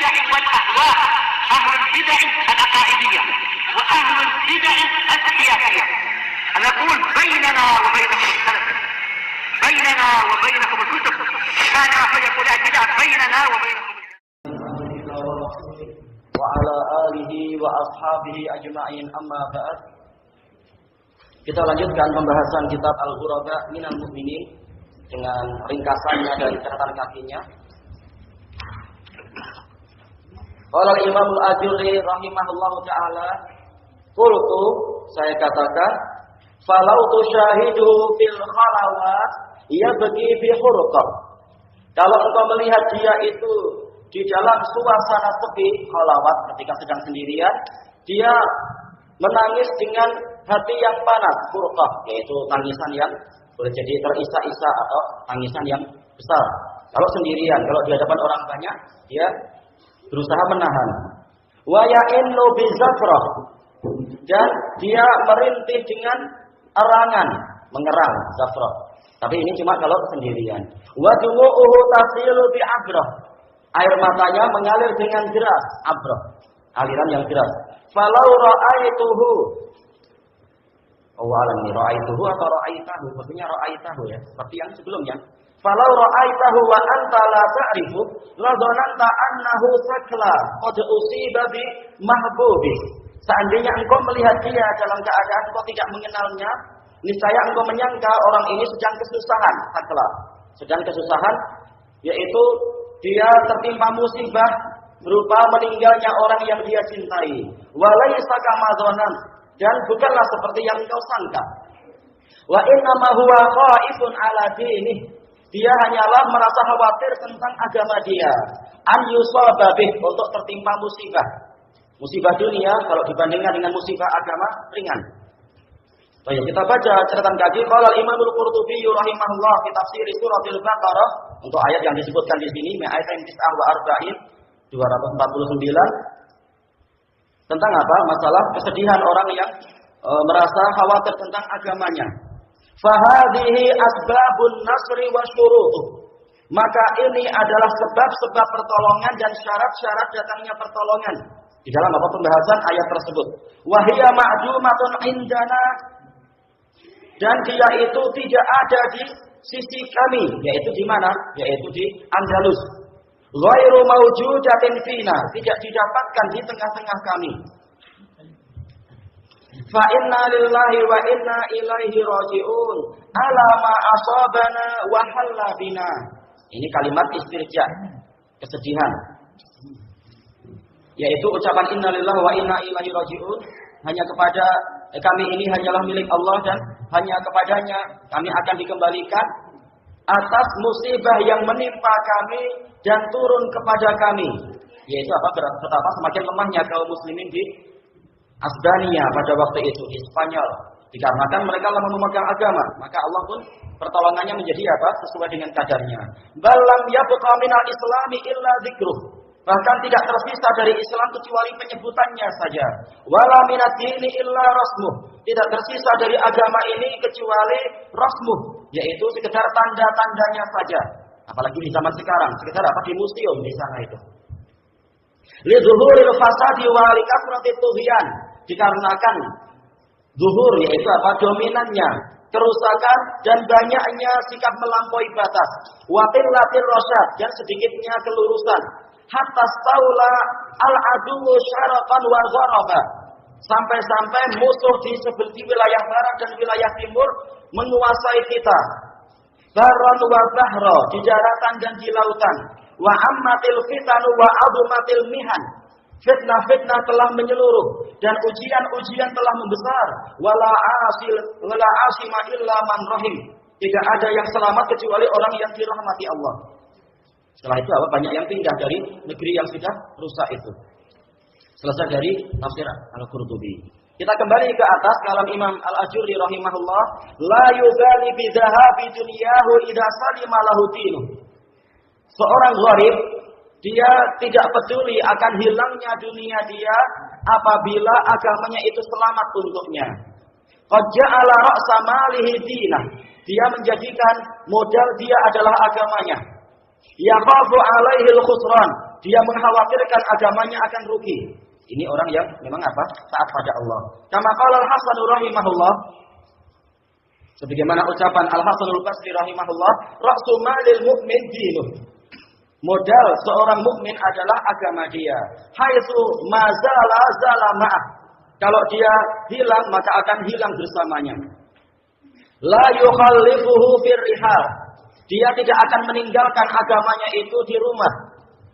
البدع والأهواء، أهل البدع العقائدية وأهل البدع السياسية. نقول بيننا وبينكم السلف، بيننا وبينكم الكتب، كان فيقول البدع بيننا وبينكم. وعلى آله وأصحابه أجمعين أما بعد. Kita lanjutkan pembahasan kitab Al-Ghuraba Minal Mu'minin dengan ringkasannya dari catatan kakinya. Qala al-Imam al-Ajurri rahimahullahu taala, qultu, saya katakan, falau tusyahidu fil khalawat yabghi bi hurqah. Kalau engkau melihat dia itu di dalam suasana sepi, khalawat, ketika sedang sendirian, dia menangis dengan hati yang panas, hurqah, yaitu tangisan yang boleh jadi terisak-isak atau tangisan yang besar. Kalau sendirian, kalau di hadapan orang banyak, dia berusaha menahan. Wa ya'innu bizafrah, dan dia merintih dengan erangan, mengerang, zafrah. Tapi ini cuma kalau sendirian. Wa dumu'uhu tasilu bi abrah, air matanya mengalir dengan deras, abrah, aliran yang deras. Falau ra'aituhu, awalan nih, ra'aituhu atau ra'aitahu, maksudnya ra'aitahu ya, seperti yang sebelumnya. Falau ra'aitahu wa anta la ta'rifu la dhananta annahu sakla qad usiba bi mahbubi. Seandainya engkau melihat dia dalam keadaan engkau tidak mengenalnya, niscaya engkau menyangka orang ini sedang kesusahan, sakla, sedang kesusahan, yaitu dia tertimpa musibah berupa meninggalnya orang yang dia cintai. Walaysa kama dhanant, dan bukanlah seperti yang engkau sangka. Wa inna ma huwa khaifun ala dinih, dia hanyalah merasa khawatir tentang agama dia. An yusaba bih, untuk tertimpa musibah. Musibah dunia kalau dibandingkan dengan musibah agama ringan. Baik, kita baca catatan kaki. Qala al-Imam al-Qurtubi rahimahullah fi tafsir suratul Baqarah, untuk ayat yang disebutkan di sini, ayat 249, tentang apa? Masalah kesedihan orang yang merasa khawatir tentang agamanya. Fahadhihi asbabun nasri wa syurutuh, maka ini adalah sebab-sebab pertolongan dan syarat-syarat datangnya pertolongan di dalam apa pembahasan ayat tersebut. Wahiyya ma'dumatun indana, dan dia itu tidak ada di sisi kami, yaitu di mana? Yaitu di Andalus. Ghairu mawjudatin fina, tidak didapatkan di tengah-tengah kami. Fa inna lillahi wa inna ilaihi raji'un ala ma asabana wa halla bina. Ini kalimat istirja, kesedihan. Yaitu ucapan inna lillahi wa inna ilaihi raji'un, hanya kepada kami ini hanyalah milik Allah dan hanya kepadanya kami akan dikembalikan atas musibah yang menimpa kami dan turun kepada kami. Yaitu apa? Betapa semakin lemahnya kaum muslimin di Asbania pada waktu itu, di Spanyol. Dikarenakan mereka lemah memegang agama, maka Allah pun pertolongannya menjadi apa? Sesuai dengan kadarnya. Balam yabqa minal islami illa dzikruh, bahkan tidak tersisa dari Islam kecuali penyebutannya saja. Wala minad dini illa rasmuh, tidak tersisa dari agama ini kecuali rasmuh, yaitu sekedar tanda-tandanya saja. Apalagi di zaman sekarang, sekedar apa? Di museum di sana itu. Lidzuhuril fasadi wa likasrati tughyan, dikarenakan zuhur, yaitu apa? Dominannya kerusakan dan banyaknya sikap melampaui batas. Wa qillatir rasyad, dan sedikitnya kelurusan. Hatta staula al-aduwu syaraqan wa gharaba, sampai-sampai musuh di wilayah barat dan wilayah timur menguasai kita. Baron wa bahra, di daratan dan di lautan. Wa ammatil fitanu wa adumatil mihan, fitnah-fitnah telah menyeluruh dan ujian-ujian telah membesar. Wala asima illa man rahim, tidak ada yang selamat kecuali orang yang dirahmati Allah. Setelah itu apa? Banyak yang pindah dari negeri yang sudah rusak itu. Selesai dari tafsir Al-Qurtubi. Kita kembali ke atas kalam Imam Al-Ajurri rahimahullah. La yubali bi dhahabi dunyahu idza salima lahu dinu. Seorang gharib, dia tidak peduli akan hilangnya dunia dia apabila agamanya itu selamat untuknya. Qad ja'ala ra'sa malihi dinah, dia menjadikan modal dia adalah agamanya. Yakhafu alaihi al-khusran, dia mengkhawatirkan agamanya akan rugi. Ini orang yang memang apa? Taat pada Allah. Kama qala Al-Hasan rahimahullah, sebagaimana ucapan Al-Hasan Al-Basri rahimahullah, ra'su malil mu'min dinuh. Modal seorang mukmin adalah agama dia. Haitsu mazala zala ma'ah. Kalau dia hilang maka akan hilang bersamanya. La yukhallifuhu fir rihal. Dia tidak akan meninggalkan agamanya itu di rumah.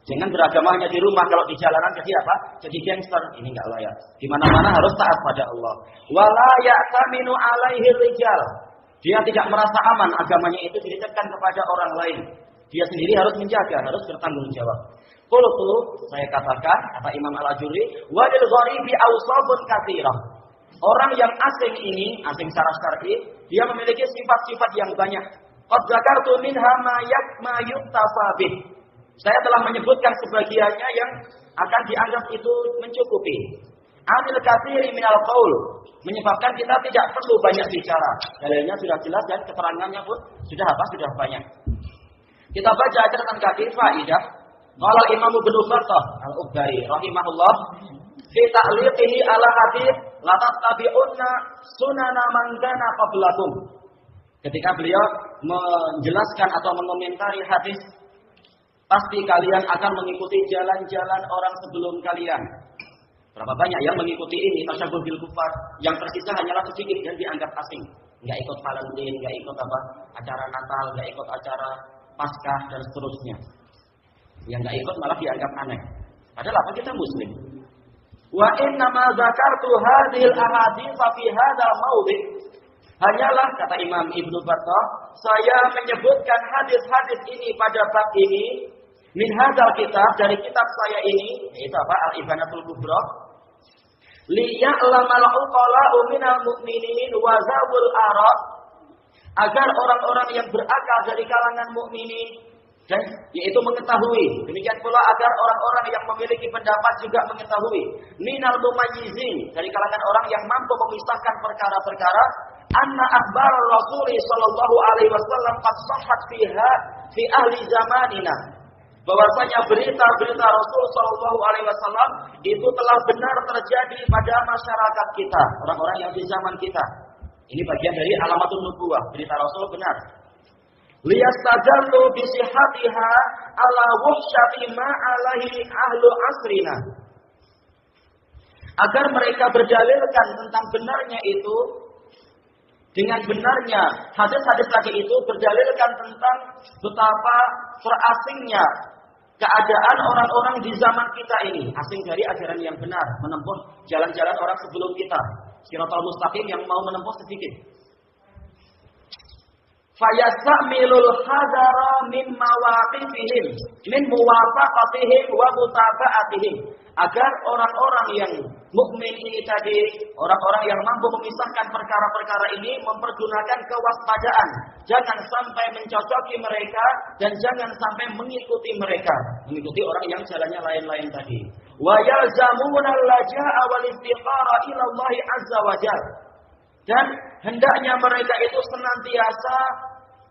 Jangan beragamanya di rumah, kalau di jalanan jadi apa? Jadi gangster. Ini enggak layak. Di mana-mana harus taat pada Allah. Wala ya'taminu alaihi rijal. Dia tidak merasa aman agamanya itu dititipkan kepada orang lain. Dia sendiri harus menjaga, harus bertanggung jawab. Qultu, saya katakan, kata Imam Al-Ajurri, wa lil gharibi awsafun katsirah. Orang yang asing ini, asing secara syar'i, dia memiliki sifat-sifat yang banyak. Qad zakartu minha ma yuktafa bih. Saya telah menyebutkan sebagiannya yang akan dianggap itu mencukupi. Anil katsiri minal qaul, menyebabkan kita tidak perlu banyak bicara. Dalilnya sudah jelas dan keterangannya pun sudah apa? Sudah banyak. Kita baca catatan kaki faidah. Qala Imam Ibnu Battah Al-Ubbari rahimahullah fi ta'liqihi ala hadits la tattabi'unna sunana man kana qablakum. Ketika beliau menjelaskan atau mengomentari hadis, pasti kalian akan mengikuti jalan-jalan orang sebelum kalian. Berapa banyak yang mengikuti ini tasyabuh bil kufar, yang tersisa hanyalah sedikit dan dianggap asing. Enggak ikut Valentine, enggak ikut apa? Acara Natal, enggak ikut acara Paskah dan seterusnya. Yang enggak ikut malah dianggap aneh. Padahal apa, kita muslim. Wa inna ma dzakartu hadhil ahadits fi hadzal maudhi. Hanyalah kata Imam Ibnu Battah, saya menyebutkan hadis-hadis ini pada bab ini min hadzal kitab, dari kitab saya ini, yaitu apa? Al-Ibanatul Kubra. Li ya'lamal uqala'u minal mu'minin wa zawul arab, agar orang-orang yang berakal dari kalangan mukminin dan yaitu mengetahui, demikian pula agar orang-orang yang memiliki pendapat juga mengetahui, minal mumayyizin, dari kalangan orang yang mampu memisahkan perkara-perkara, anna akhbar Rasul sallallahu alaihi wasallam qad sahhat fi ahli zamanina, bahwasanya berita-berita Rasul sallallahu alaihi wasallam itu telah benar terjadi pada masyarakat kita, orang-orang yang di zaman kita. Ini bagian dari alamatul nubuwah, berita Rasul benar. Liyastadallu bi sihhatiha ala wuhsyati ma alaihi ahlu asrina. Agar mereka berdalilkan tentang benarnya itu, dengan benarnya hadis-hadis tadi itu berdalilkan tentang betapa terasingnya keadaan orang-orang di zaman kita ini, asing dari ajaran yang benar, menempuh jalan-jalan orang sebelum kita, Shiratal Mustaqim yang mau menempuh sedikit. Fayastamilul hadara min mawaqifihim min muwafaqatihim wa mutaba'atihim, agar orang-orang yang mukmin ini tadi, orang-orang yang mampu memisahkan perkara-perkara ini mempergunakan kewaspadaan, jangan sampai mencocoki mereka dan jangan sampai mengikuti mereka, mengikuti orang yang jalannya lain-lain tadi. Wa yalzamuna al-laja'a wal istiqara ila Allah azza wa jalla, dan hendaknya mereka itu senantiasa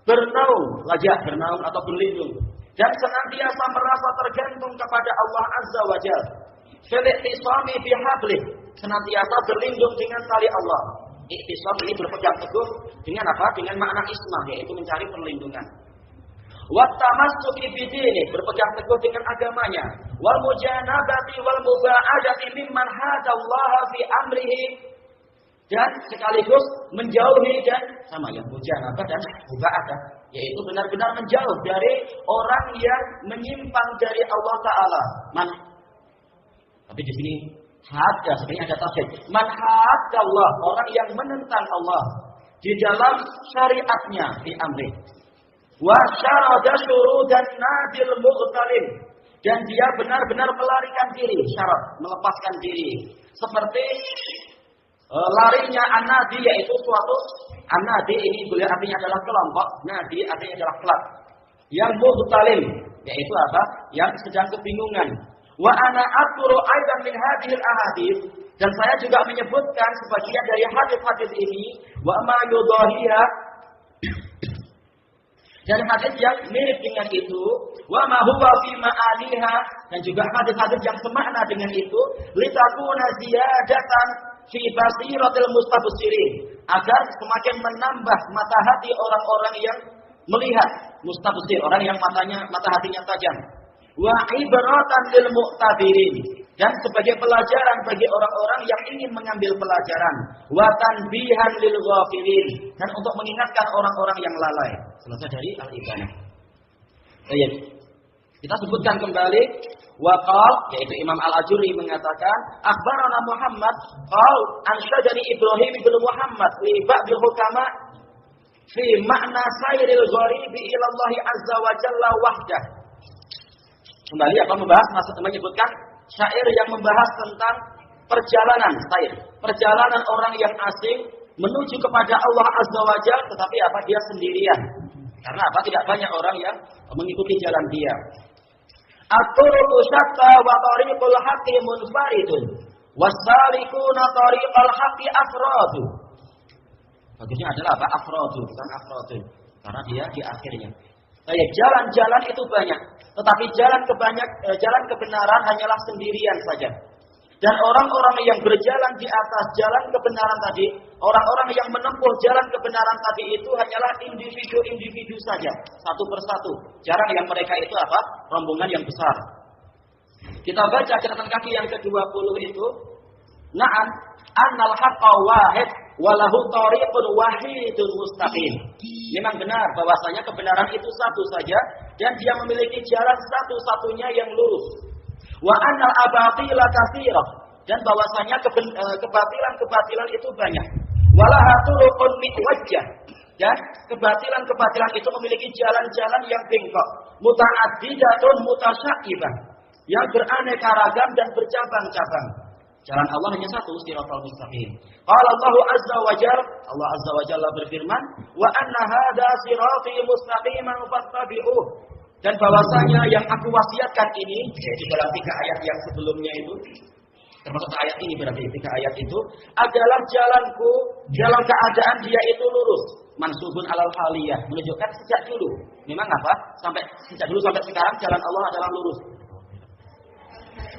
bernaung, lajak bernaung atau berlindung, dan senantiasa merasa tergantung kepada Allah azza wa jalla. Fil-i'tisami bihablih, senantiasa berlindung dengan tali Allah. I'tisam ini berpegang teguh dengan apa? Dengan makna ismah, yaitu mencari perlindungan. Wattamassuki bidini, berpegang teguh dengan agamanya. Wal mujanabati wal muba'adati mimman hadallaha fi amrihi, dan sekaligus menjauhi dan sama yang mujanabah dan muba'adah, yaitu benar-benar menjauh dari orang yang menyimpang dari Allah Ta'ala. Tapi di sini hadda, sebenarnya ada tafsir. Man haddallah, orang yang menentang Allah di dalam syariatnya di amri. Wa syarada syurudan nadil mughtalim, dan dia benar-benar melarikan diri, syarat melepaskan diri, seperti larinya an-nadi, yaitu suatu an-nadi ini boleh artinya adalah kelompok, nadi artinya adalah klub. Yang mughtalim, yaitu apa? Yang sedang kebingungan. Wa ana aturu aidan min hadhil ahadits, dan saya juga menyebutkan sebagian dari hadis-hadis ini, wa ma yudahiha, Dan hadis yang mirip dengan itu, wa ma huwa fi ma'aliha, dan juga hadis-hadis yang semakna dengan itu, litakuna ziyadatan fi basiratil mustabsirin, agar semakin menambah mata hati orang-orang yang melihat, mustabsir, orang yang mata hatinya tajam. Wa ibratan lil mu'tabirin, dan sebagai pelajaran bagi orang-orang yang ingin mengambil pelajaran. Wa tanbihan lil ghafilin, dan untuk mengingatkan orang-orang yang lalai. Selesai dari al-ibanah. Baik. Kita sebutkan kembali waqal, yaitu Imam Al-Ajuri mengatakan, akhbarana Muhammad qal ansyadani Ibrahim bin Muhammad li ba'dil hukama fi makna sayril gharibi ila Allah azza wa jalla wahdah. Kembali akan membahas, menyebutkan syair yang membahas tentang perjalanan sair, perjalanan orang yang asing menuju kepada Allah azza wa jalla, tetapi apa, dia sendirian. Karena apa? Tidak banyak orang yang mengikuti jalan dia. At-turuqu syatta wa tariqul haqqi munfaridun was-salikuna tariqal haqqi afradu. Bagusnya adalah apa? Afradu, bukan afradun. Karena dia di akhirnya. Kayak jalan-jalan itu banyak, tetapi jalan kebenaran hanyalah sendirian saja. Dan orang-orang yang berjalan di atas jalan kebenaran tadi, orang-orang yang menempuh jalan kebenaran tadi itu hanyalah individu-individu saja, satu persatu. Jarang yang mereka itu apa? Rombongan yang besar. Kita baca catatan kaki yang ke-20 itu, na'am annal haqqa wahid walahu tariqun wahidun mustaqim. Memang benar bahwasanya kebenaran itu satu saja dan dia memiliki jalan satu-satunya yang lurus. Wa annal abatila katsirah, dan bahwasanya kebatilan itu banyak. Walaha turuqun miwajjah, dan kebatilan itu memiliki jalan-jalan yang bengkok, muta'addidatun mutasya'ibah, yang beraneka ragam dan bercabang-cabang. Jalan Allah hanya satu, shiratal mustaqim. Qala Allah azza wa jalla, Allah azza wa jalla berfirman, wa anna hadza sirati mustaqiman fattabi'uh. Dan bahwasanya yang aku wasiatkan ini, yaitu dalam 3 ayat yang sebelumnya itu, termasuk ayat ini berarti 3 ayat itu, adalah jalanku dalam keadaan dia itu lurus. Mansubun alal haliyah, menunjukkan sejak dulu. Memang apa? Sejak dulu sampai sekarang jalan Allah adalah lurus.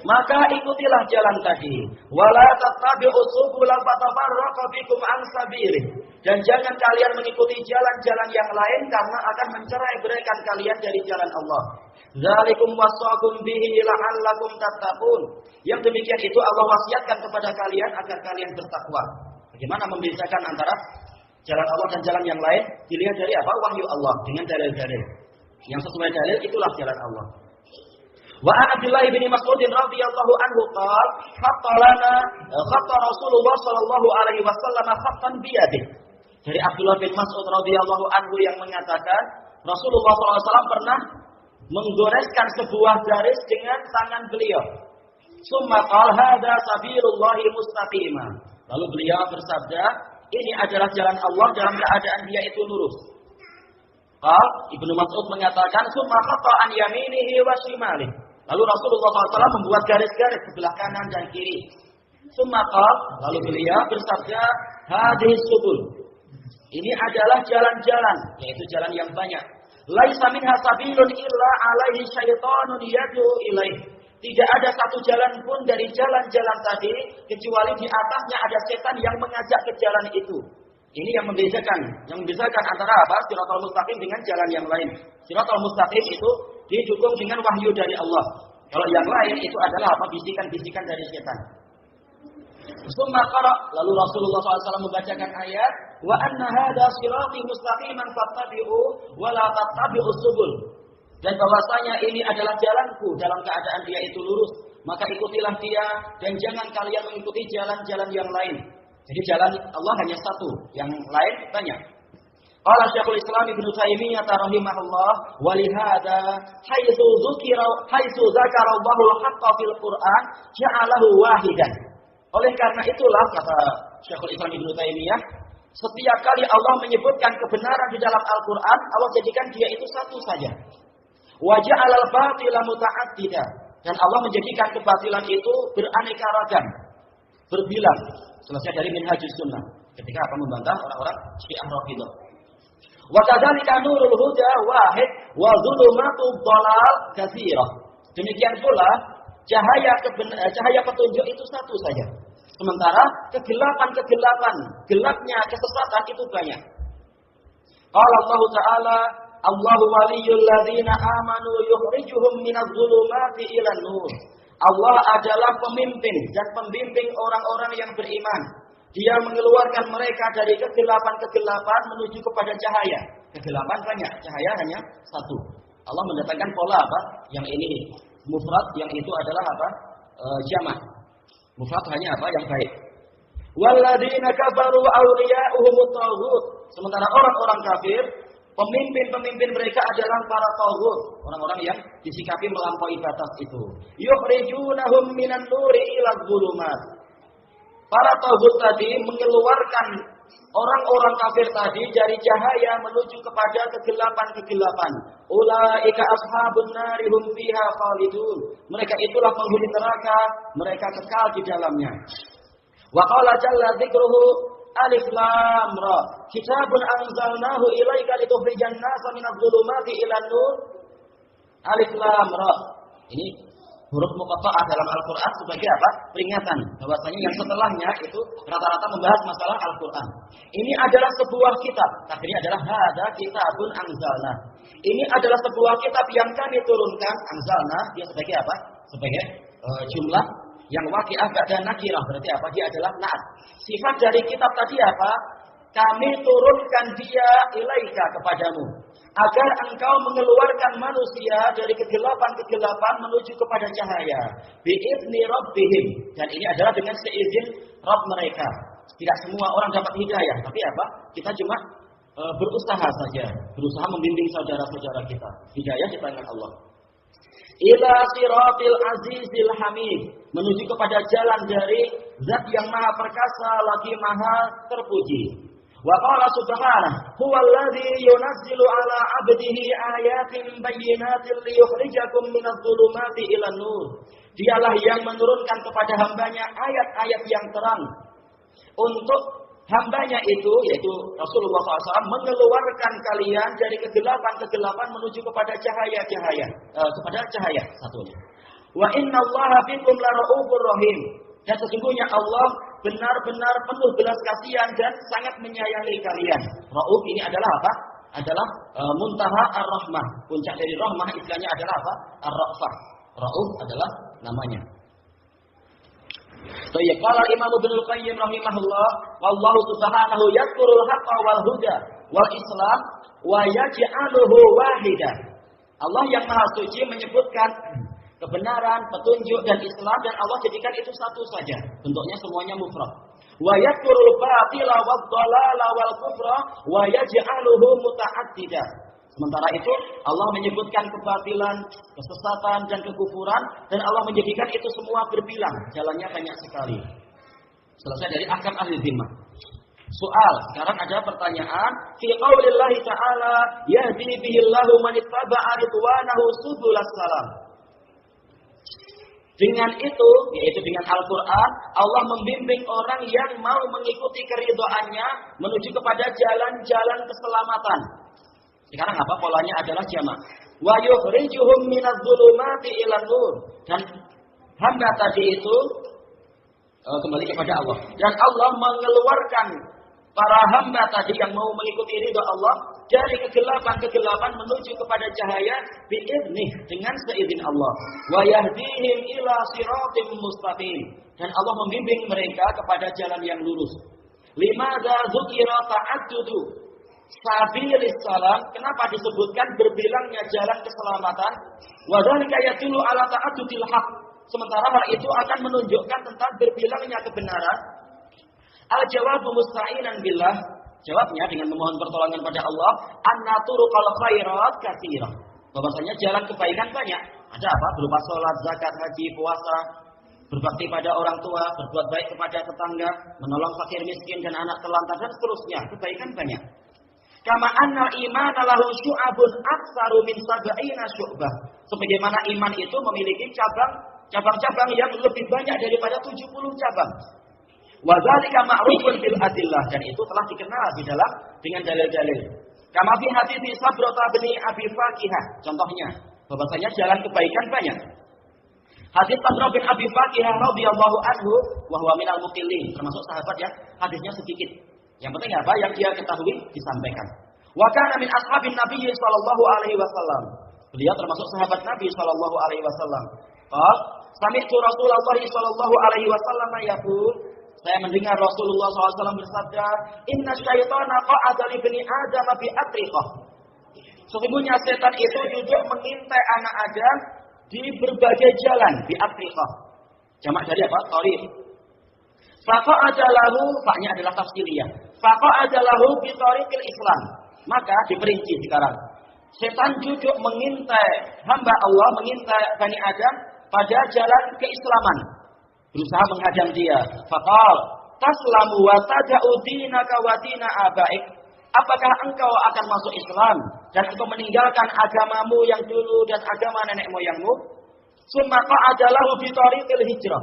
Maka ikutilah jalan tadi. Wala tattabi'us subula fatafarraqa bikum an sabilih. Dan jangan kalian mengikuti jalan-jalan yang lain karena akan mencerai-beraikan kalian dari jalan Allah. Dzalikum wasaqum bihi la'allakum tattaqun. Yang demikian itu Allah wasiatkan kepada kalian agar kalian bertakwa. Bagaimana membedakan antara jalan Allah dan jalan yang lain? Dilihat dari apa? Wahyu Allah dengan dalil-dalil. Yang sesuai dalil itulah jalan Allah. Wa Abdullah bin Mas'ud radhiyallahu anhu qala khatta Rasulullah sallallahu alaihi wasallam khattan bi yadihi. Dari Abdullah bin Mas'ud radhiyallahu anhu yang mengatakan Rasulullah SAW pernah menggoreskan sebuah garis dengan tangan beliau. Summa qala hadza sabilullahi mustaqima. Lalu beliau bersabda, ini adalah jalan Allah dalam keadaan dia itu lurus. Ibnu Mas'ud mengatakan summa khatta an yaminihi wa shimalihi. Lalu Rasulullah SAW membuat garis-garis sebelah kanan dan kiri. Sumakal, lalu beliau bersabda, hadis subul. Ini adalah jalan-jalan, yaitu jalan yang banyak. Laisa minha sabilun illa alaihi syaitanun yad'u ilaih. Tidak ada satu jalan pun dari jalan-jalan tadi kecuali di atasnya ada setan yang mengajak ke jalan itu. Ini yang membedakan antara apa? Shiratal mustaqim dengan jalan yang lain. Shiratal mustaqim itu didukung dengan wahyu dari Allah. Kalau yang lain itu adalah apa? Bisikan-bisikan dari setan. Lalu Rasulullah SAW membacakan ayat, wa anna hadza sirati mustaqiman fattabi'u wa la tattabi'us subul. Dan bahwasanya ini adalah jalanku dalam keadaan dia itu lurus, maka ikutilah dia dan jangan kalian mengikuti jalan-jalan yang lain. Jadi jalan Allah hanya satu, yang lain banyak. Qala Syekhul Islam Ibnu Taimiyah rahimahullah, wa li hadza haitsu dzakara Allahul haqqa fil Qur'an ja'alahu wahidan. Oleh karena itulah kata Syekhul Islam Ibnu Taimiyah, setiap kali Allah menyebutkan kebenaran di dalam Al-Qur'an, Allah jadikan dia itu satu saja. Wa ja'alal batila muta'addida, dan Allah menjadikan kebatilan itu beraneka ragam, berbilang. Selesai dari Minhajus Sunnah ketika apa membantah orang-orang Syiah Rafidhah. Wa kadzalika nurul huda wahid wa dzulumatud dhalal katsirah. Demikian pula cahaya petunjuk itu satu saja. Sementara kegelapan, gelapnya kesesatan itu banyak. Qala Allah Ta'ala, Allahu waliyyul ladzina amanu yukhrijuhum minadh dhulumati ilan nur. Allah adalah pemimpin dan pembimbing orang-orang yang beriman. Dia mengeluarkan mereka dari kegelapan menuju kepada cahaya. Kegelapan banyak, cahaya hanya satu. Allah mendatangkan pola apa? Yang ini mufrad, yang itu adalah apa? Jamak. Mufrad hanya apa? Yang baik. Walladzina kafaru awliya'uhumut taghut. Sementara orang-orang kafir, pemimpin mereka adalah para taghut, orang-orang yang disikapi melampaui batas itu. Yukhrijunahum minan nuri ila dzulumat. Para taghut tadi mengeluarkan orang-orang kafir tadi dari cahaya menuju kepada kegelapan. Ulaika ashabun nari hum fiha khalidun. Mereka itulah penghuni neraka, mereka kekal di dalamnya. Wa qala jalla dzikruhu alif lam ra. Kitabun anzalnahu ilaika litukhrijan nasa minadh dhulumati ilan nur. Alif lam ra. Ini huruf muqatta'ah dalam Al-Qur'an sebagai apa? Peringatan bahwasanya yang setelahnya itu rata-rata membahas masalah Al-Qur'an. Ini adalah sebuah kitab. Takdirnya adalah hadza kitabun anzalna. Ini adalah sebuah kitab yang kami turunkan, anzalna dia sebagai apa? Sebagai jumlah yang waqi'ah ba'da nakirah, berarti apa? Dia adalah na'at. Sifat dari kitab tadi apa? Kami turunkan dia ilaika kepadamu, agar engkau mengeluarkan manusia dari kegelapan menuju kepada cahaya. Bi'izni rabbihim. Dan ini adalah dengan seizin Rabb mereka. Tidak semua orang dapat hidayah, tapi apa? Kita cuma berusaha saja, berusaha membimbing saudara-saudara kita. Hidayah di tangan Allah. Ila siratil azizil hamid, menuju kepada jalan dari zat yang maha perkasa lagi maha terpuji. Wa qala subhanahu huwallazi yunazzilu ala 'abdihi ayatin bayyinatin liyukhrijakum minadh dhulumati ilan nur. Dialah yang menurunkan kepada hambanya ayat-ayat yang terang untuk hambanya itu, yaitu Rasulullah SAW, mengeluarkan kalian dari kegelapan menuju kepada cahaya. Kepada cahaya satunya. Wa inna Allaha bikum lara'ufur rahim. Dan sesungguhnya Allah benar-benar penuh belas kasihan dan sangat menyayangi kalian. Ra'uf ini adalah apa? Adalah muntaha ar-rahmah. Puncak dari rahmah istilahnya adalah apa? Ar-ra'fah. Ra'uf adalah namanya. Baik, qala Imam Ibnu Qayyim rahimahullah, wallahu subhanahu yadhkurul haqqa wal huda wal islam wa yaj'aluhu wahida. Allah yang Maha Suci menyebutkan kebenaran, petunjuk dan Islam, dan Allah jadikan itu satu saja. Bentuknya semuanya mufrad. Wa yadhkurul batila wad dhalala wal kufra wa yaj'aluhu muta'addida. Sementara itu Allah menyebutkan kebatilan, kesesatan dan kekufuran, dan Allah menjadikan itu semua berbilang, jalannya banyak sekali. Selesai dari ahkam ahli zimmah. Soal, sekarang ada pertanyaan, fi qaulillahi ta'ala yahdi bihillahu man ittaba'a ridwanahu subulas salam. Dengan itu, yaitu dengan Al-Quran, Allah membimbing orang yang mau mengikuti keridhaannya menuju kepada jalan-jalan keselamatan. Sekarang apa polanya adalah jamak. Wa yukhrijuhum minadh dhulumati ilan nur. Dan hamba tadi itu kembali kepada Allah. Dan Allah mengeluarkan para hamba tadi yang mau mengikuti ridha Allah dari kegelapan menuju kepada cahaya bi'idnih, dengan seizin Allah. Wa yahdihim ila siratim mustaqim. Dan Allah membimbing mereka kepada jalan yang lurus. Limadza dzukira ta'addudu sabilis salam, kenapa disebutkan berbilangnya jalan keselamatan? Wa dzalika yadullu ala ta'addudil haq. Sementara hal itu akan menunjukkan tentang berbilangnya kebenaran. Al-jawabu musta'inan billah. Jawabnya dengan memohon pertolongan pada Allah. Anna turuqal khairat katsirah. Bahwasanya jalan kebaikan banyak. Ada apa? Berupa salat, zakat, haji, puasa, berbakti pada orang tua, berbuat baik kepada tetangga, menolong fakir miskin dan anak telantar dan seterusnya. Kebaikan banyak. Kama annal iman lahu syu'abun aktsaru min sab'ina syu'bah. Sebagaimana iman itu memiliki cabang-cabang yang lebih banyak daripada 70 cabang. Wa dzalika ma'rufun bil adillah, dan itu telah dikenal di dalam dengan dalil-dalil. Kama fi hadits Sabrata bin Abi Fakihah. Contohnya, bahwasanya jalan kebaikan banyak. Hadis Sabrah bin Abi Fakihah radhiyallahu anhu wa huwa minal muqillin, termasuk sahabat yang hadisnya sedikit. Yang penting apa? Yang dia ketahui disampaikan. Wa kana min ashabin Nabi sallallahu alaihi wasallam. Beliau termasuk sahabat Nabi sallallahu alaihi wasallam. Sami'tu Rasulullah sallallahu alaihi wasallam yaqul, saya mendengar Rasulullah SAW bersabda, "Inna syaitana qa'ada li bani Adam bi atriqah." Sesungguhnya setan itu duduk mengintai anak Adam di berbagai jalan, bi atriqah. Jamak dari apa? Thariq. Faqa'ada lahu, fa-nya adalah tafsiriyah. Faqa'ada lahu bi thariqil Islam. Maka diperinci sekarang. Setan duduk mengintai hamba Allah, mengintai Bani Adam pada jalan keislaman. Berusaha menghadang dia. Faqal, taslamu wa tada'u dinaka wa dina abaik. Apakah engkau akan masuk Islam dan engkau meninggalkan agamamu yang dulu dan agama nenek moyangmu? Summa qa'ada lahu bi thariqil hijrah.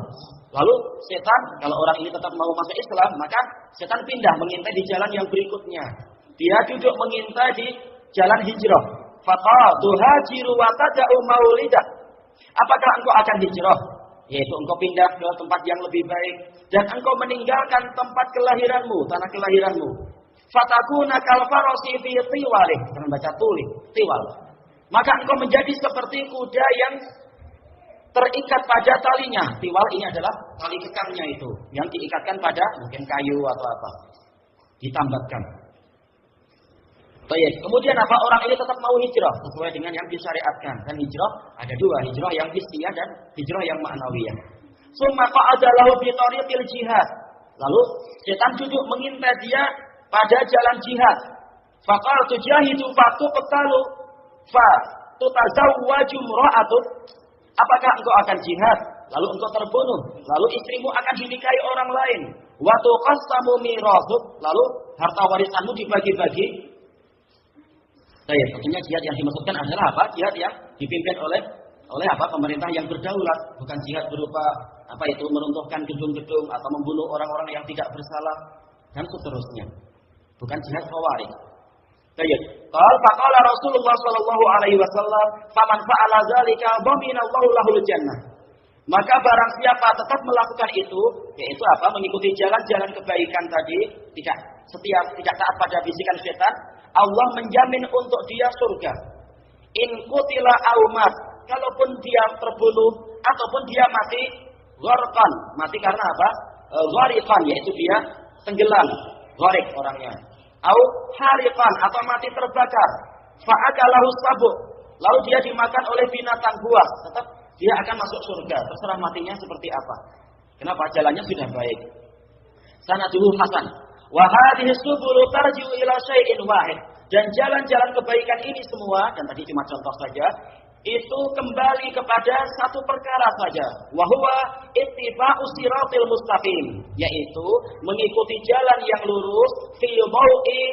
Lalu setan, kalau orang ini tetap mau masuk Islam, maka setan pindah mengintai di jalan yang berikutnya. Dia duduk mengintai di jalan hijrah. Faqal, tuhajiru wa tada'u maulidak. Apakah engkau akan hijrah? Yaitu engkau pindah ke tempat yang lebih baik dan engkau meninggalkan tempat kelahiranmu, tanah kelahiranmu. Fatakuna kal farasi fi tiwalih, jangan baca tiwal. Maka engkau menjadi seperti kuda yang terikat pada talinya. Tiwal ini adalah tali kekamnya itu, yang diikatkan pada mungkin kayu atau apa. Ditambatkan. Baik, kemudian apa? Orang ini tetap mau hijrah sesuai dengan yang disyariatkan. Dan hijrah ada dua, hijrah yang hissiyah dan hijrah yang ma'nawiyah. Summa qa'ada lahu bi thariqil jihad. Lalu setan duduk mengintai dia pada jalan jihad. Faqal tujahidu fatuqtalu fa tutazawwaju imra'atun. Apakah engkau akan jihad? Lalu engkau terbunuh, lalu istrimu akan dinikahi orang lain. Wa tuqassamu mirathuk. Lalu harta warisanmu dibagi-bagi. Tentunya jihad yang dimaksudkan adalah apa? Jihad yang dipimpin oleh apa? Pemerintah yang berdaulat, bukan jihad berupa apa itu meruntuhkan gedung-gedung atau membunuh orang-orang yang tidak bersalah dan seterusnya. Bukan jihad khawarij. Baik. Qala Rasulullah sallallahu alaihi wasallam, "Faman fa'ala dzalika dhaminallahu lahul jannah." Maka barang siapa tetap melakukan itu, yaitu apa? Mengikuti jalan-jalan kebaikan tadi, tidak taat pada bisikan setan, Allah menjamin untuk dia surga. In qutila aw mat, kalaupun dia terbunuh ataupun dia mati gharqan, mati karena apa? Ghariqan, yaitu dia tenggelam, gharik orangnya. Au hariqan, atau mati terbakar. Fa'akalahu sabuk, lalu dia dimakan oleh binatang buas, tetap dia akan masuk surga, terserah matinya seperti apa. Kenapa? Jalannya sudah baik. Sanaduhu hasan. Wa hadhihi subulu tarji'u ila syai'in wahid. Dan jalan-jalan kebaikan ini semua, dan tadi cuma contoh saja, itu kembali kepada satu perkara saja. Wa huwa ittiba'u siratil mustaqim, yaitu mengikuti jalan yang lurus fi mau'i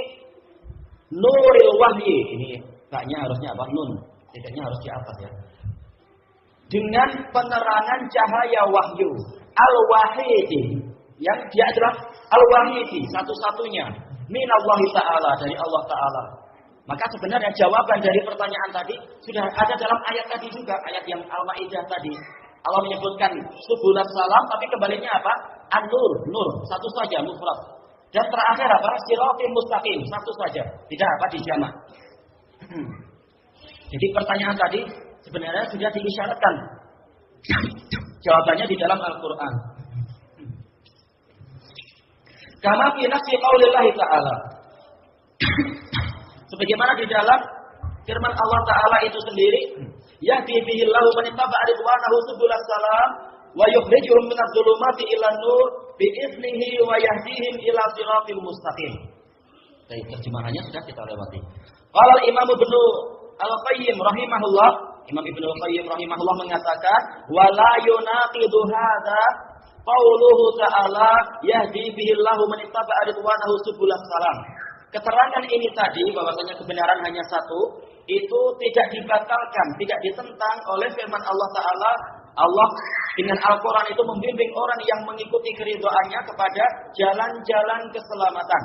nuril wahyi. Ini baknya harusnya apa? Nun. Tidaknya harus di atas ya. Dengan penerangan cahaya wahyu. Al-wahidi, yang dia adalah al-wahidi, satu-satunya minallahi ta'ala, dari Allah ta'ala. Maka sebenarnya jawaban dari pertanyaan tadi sudah ada dalam ayat tadi juga, ayat yang Al-Maidah tadi. Allah menyebutkan subulas salam, tapi kembalinya apa? An-nur, nur, satu saja, mufrad. Dan terakhir apa? Siratul mustaqim, satu saja, tidak apa dijamak. Jadi pertanyaan tadi sebenarnya sudah diisyaratkan. Jawabannya di dalam Al-Quran. Kama fi nafsi qaulillahi ta'ala. Sebagaimana di dalam firman Allah Ta'ala itu sendiri, yahdi bihillahu man ittaba'a ridwanahu subulas salam wa yukhrijuhum minadh dhulumati ilan nur bi idnihi wa yahdihim ila siratil mustaqim. Baik, terjemahannya sudah kita lewati. Qala al-Imam Ibnu Al-Qayyim rahimahullah, Imam Ibnu Al-Qayyim rahimahullah mengatakan, wala yunaqidu hadza qauluhu ta'ala yahdi bihillahu man ittaba'a ridwanahu subulas salam. Keterangan ini tadi bahwasanya kebenaran hanya satu, itu tidak dibatalkan, tidak ditentang oleh firman Allah Ta'ala. Allah dengan Al-Quran itu membimbing orang yang mengikuti keridhaannya kepada jalan-jalan keselamatan.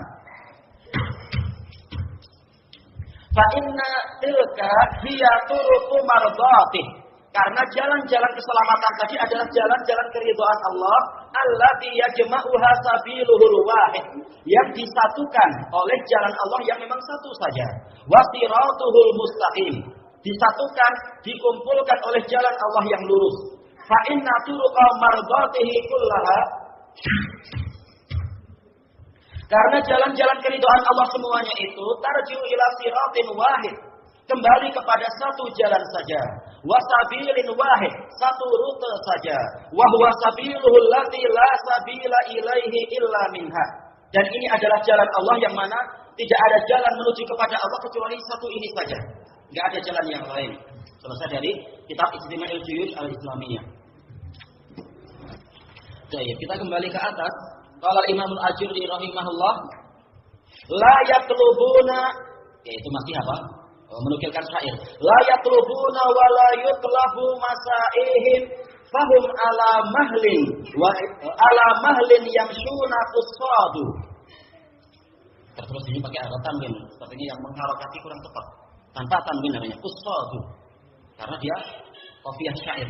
Fa inna tilka hiya turuqu mardatih. Karena jalan-jalan keselamatan tadi adalah jalan-jalan keridhaan Allah, allati yajma'uha sabiluhul wahid, yang disatukan oleh jalan Allah yang memang satu saja. Wa siratuhul mustaqim, disatukan, dikumpulkan oleh jalan Allah yang lurus. Fa inna turuqa mardatihi kullaha, karena jalan-jalan keridhaan Allah semuanya itu tarji'u ila siratin wahid, kembali kepada satu jalan saja. Wasabilin wahid, satu rute saja. Wa huwa sabiluhul lati la sabila ilaihi illa minha. Dan ini adalah jalan Allah yang mana tidak ada jalan menuju kepada Allah kecuali satu ini saja. Enggak ada jalan yang lain. Selesai dari kitab Ijtima'ul Juyush al-Islamiyah. Baik, kita kembali ke atas. Qala Imam Al-Ajurri rahimahullah, la yatlubuna, yaitu masih apa? Menukilkan syair. La yatlubuna wa la yutlabu masaihim fahum ala mahlin wa ala mahlin yamshuna qusadu. Terus ini pakai arah tanwin, sepertinya yang mengharokati kurang tepat. Tanpa tanwin namanya qusadu. Karena dia qafiyah syair.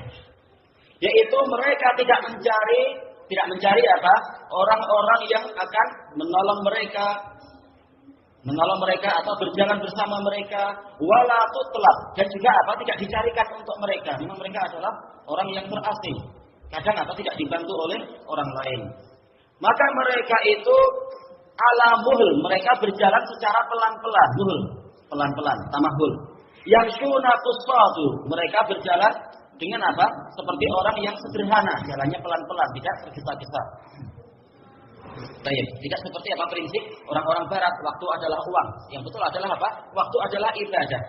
Yaitu mereka tidak mencari apa? Orang-orang yang akan menolong mereka atau berjalan bersama mereka, wala tutlab, dan juga apa? Tidak dicarikan untuk mereka. Memang mereka adalah orang yang terasing. Kadang apa? Tidak dibantu oleh orang lain. Maka mereka itu ala muhl, mereka berjalan secara pelan-pelan, muhl, pelan-pelan, tamahul. Yang sunaqusadu, mereka berjalan dengan apa? Seperti orang yang sederhana, jalannya pelan-pelan, tidak tergesa-gesa. Baik, tidak seperti apa prinsip orang-orang barat, waktu adalah uang. Yang betul adalah apa? Waktu adalah ibadah.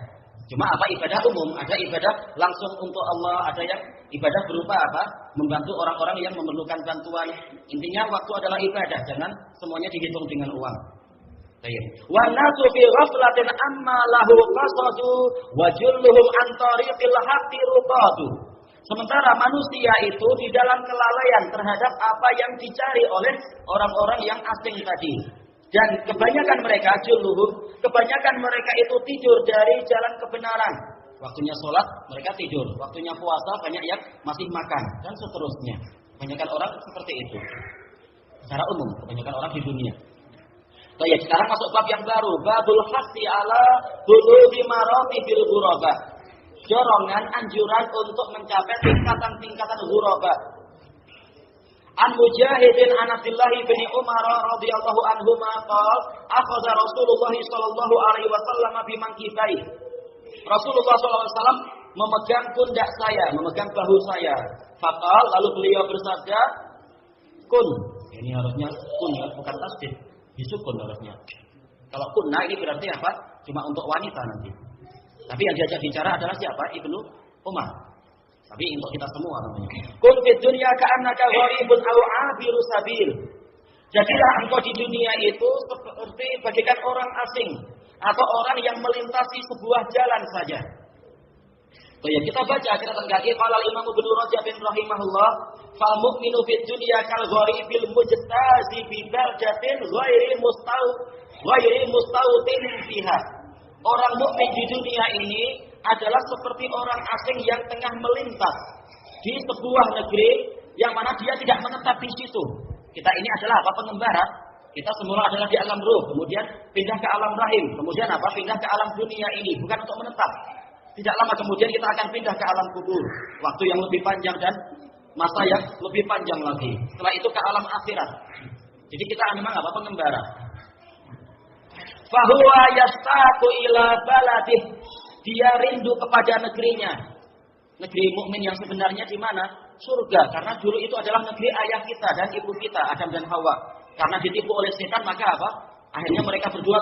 Cuma apa? Ibadah umum, ada ibadah langsung untuk Allah, ada yang ibadah berupa apa? Membantu orang-orang yang memerlukan bantuan. Intinya waktu adalah ibadah, jangan semuanya dihitung dengan uang. Baik. Wa nasu fi ghaflatin amma lahu qasadu wa julluhum an tariqil haqqi rutadu. Sementara manusia itu di dalam kelalaian terhadap apa yang dicari oleh orang-orang yang asing tadi. Dan kebanyakan mereka itu tidur dari jalan kebenaran. Waktunya sholat mereka tidur, waktunya puasa banyak yang masih makan, dan seterusnya. Kebanyakan orang seperti itu. Secara umum, kebanyakan orang di dunia. Baik, sekarang masuk bab yang baru, babul hasi ala bulughi maratibil ghuraba. Dorongan, anjuran untuk mencapai tingkatan-tingkatan ghuraba. An Mujahidin an Abdullah bin Umar radhiyallahu anhuma qala akhadha Rasulullah sallallahu alaihi wasallam bi mankibai. Rasulullah sallallahu alaihi wasallam memegang pundak saya, memegang bahu saya. Faqal, lalu beliau bersabda, kun. Ini harusnya kun ya, bukan tasdid. Disukun harusnya. Kalau kunna ini berarti apa? Cuma untuk wanita nanti. Tapi yang diajak bicara adalah siapa? Ibnu Umar. Tapi untuk kita semua namanya. Kun fid dunya ka'annaka gharibun aw 'abiru sabil. Jadilah engkau di dunia itu seperti bagaikan orang asing atau orang yang melintasi sebuah jalan saja. So, ya, kita baca catatan kaki qala Imam Ibnu Rajab rahimahullah, fal mu'minu fid dunya kal gharibil mujtazi bi baldatin ghairi mustawtin fiha. Orang mukmin di dunia ini adalah seperti orang asing yang tengah melintas di sebuah negeri yang mana dia tidak menetap di situ. Kita ini adalah apa? Pengembara. Kita semula adalah di alam ruh, kemudian pindah ke alam rahim, kemudian apa? Pindah ke alam dunia ini, bukan untuk menetap. Tidak lama kemudian kita akan pindah ke alam kubur, waktu yang lebih panjang dan masa yang lebih panjang lagi. Setelah itu ke alam akhirat. Jadi kita memang apa? Pengembara. Fahuwa yastaqu ila baladih. Dia rindu kepada negerinya. Negeri mukmin yang sebenarnya di mana? Surga. Karena dulu itu adalah negeri ayah kita dan ibu kita, Adam dan Hawa. Karena ditipu oleh setan, maka apa? Akhirnya mereka berdua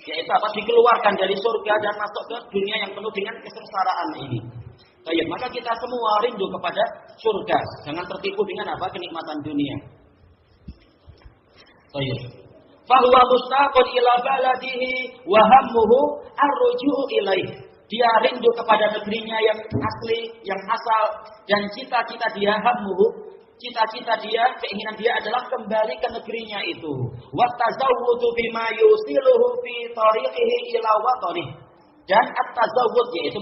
yaitu apa? Dikeluarkan dari surga dan masuk ke dunia yang penuh dengan kesengsaraan ini. Baik, maka kita semua rindu kepada surga. Jangan tertipu dengan apa? Kenikmatan dunia. Baik. Fahuwa mustaqun ila baladihi wa hammuhu ar-ruju'u ilaih. Dia rindu kepada negerinya yang asli, yang asal, dan cita-cita dia hammuhu, cita-cita dia, keinginan dia adalah kembali ke negerinya itu. Wa tazawwudu bima yusiluhu fi tariqihi ila watani. Dan at-tazawwud yaitu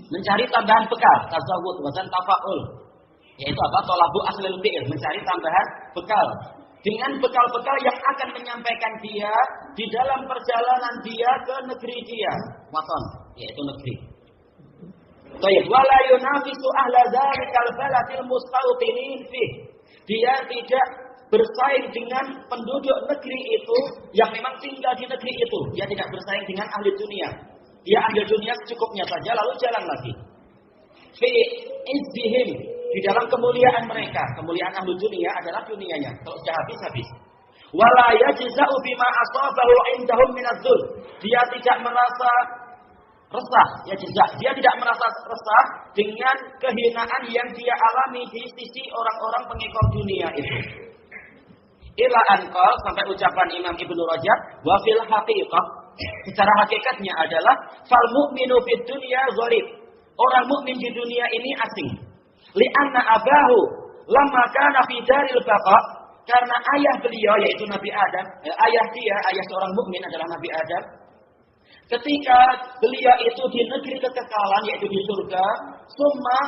mencari tambahan bekal. Tazawwud wazan tafaul. Yaitu apa? Talabu aslil fi'il, mencari tambahan bekal. Dengan bekal-bekal yang akan menyampaikan dia di dalam perjalanan dia ke negeri dia, waton, yaitu negeri. Baik, wala yunafisu ahla dzalikal baladil mustawtinin fi. Dia tidak bersaing dengan penduduk negeri itu yang memang tinggal di negeri itu. Dia tidak bersaing dengan ahli dunia. Dia ahli dunia secukupnya saja lalu jalan lagi. Fi izzihim, di dalam kemuliaan mereka. Kemuliaan ahli dunia adalah dunianya. Kalau sudah habis. Wala yajza'u bima asabahu indahum minadz-dzul. Dia tidak merasa resah, dia tidak merasa resah dengan kehinaan yang dia alami di sisi orang-orang pengekor dunia itu. Ila anqal, sampai ucapan Imam Ibnu Rajab, wa fil haqiqah, secara hakikatnya adalah fal mu'minu fid dunya gharib. Orang mukmin di dunia ini asing. Li'anna abahu lamma kana fi daril baqa, karena ayah beliau yaitu Nabi Adam, ayah seorang mukmin adalah Nabi Adam. Ketika beliau itu di negeri kekekalan yaitu di surga, summa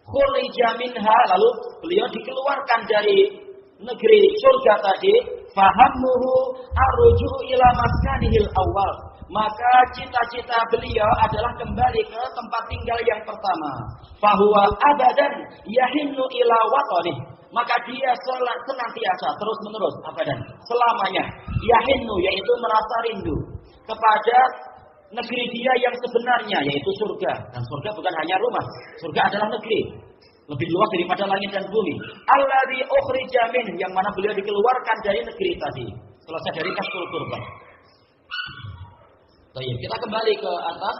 khurija minha, lalu beliau dikeluarkan dari negeri surga tadi, fahammuhu arruju ila maskanihil awal. Maka cita-cita beliau adalah kembali ke tempat tinggal yang pertama. Fahuwa abadan yahinnu ila watani. Maka dia senantiasa terus-menerus abadan selamanya yahinnu, yaitu merasa rindu kepada negeri dia yang sebenarnya, yaitu surga. Dan surga bukan hanya rumah, surga adalah negeri lebih luas daripada langit dan bumi. Alladzi ukhrija min, yang mana beliau dikeluarkan dari negeri tadi. Selesai dari kastul kurban. Baik, kita kembali ke atas.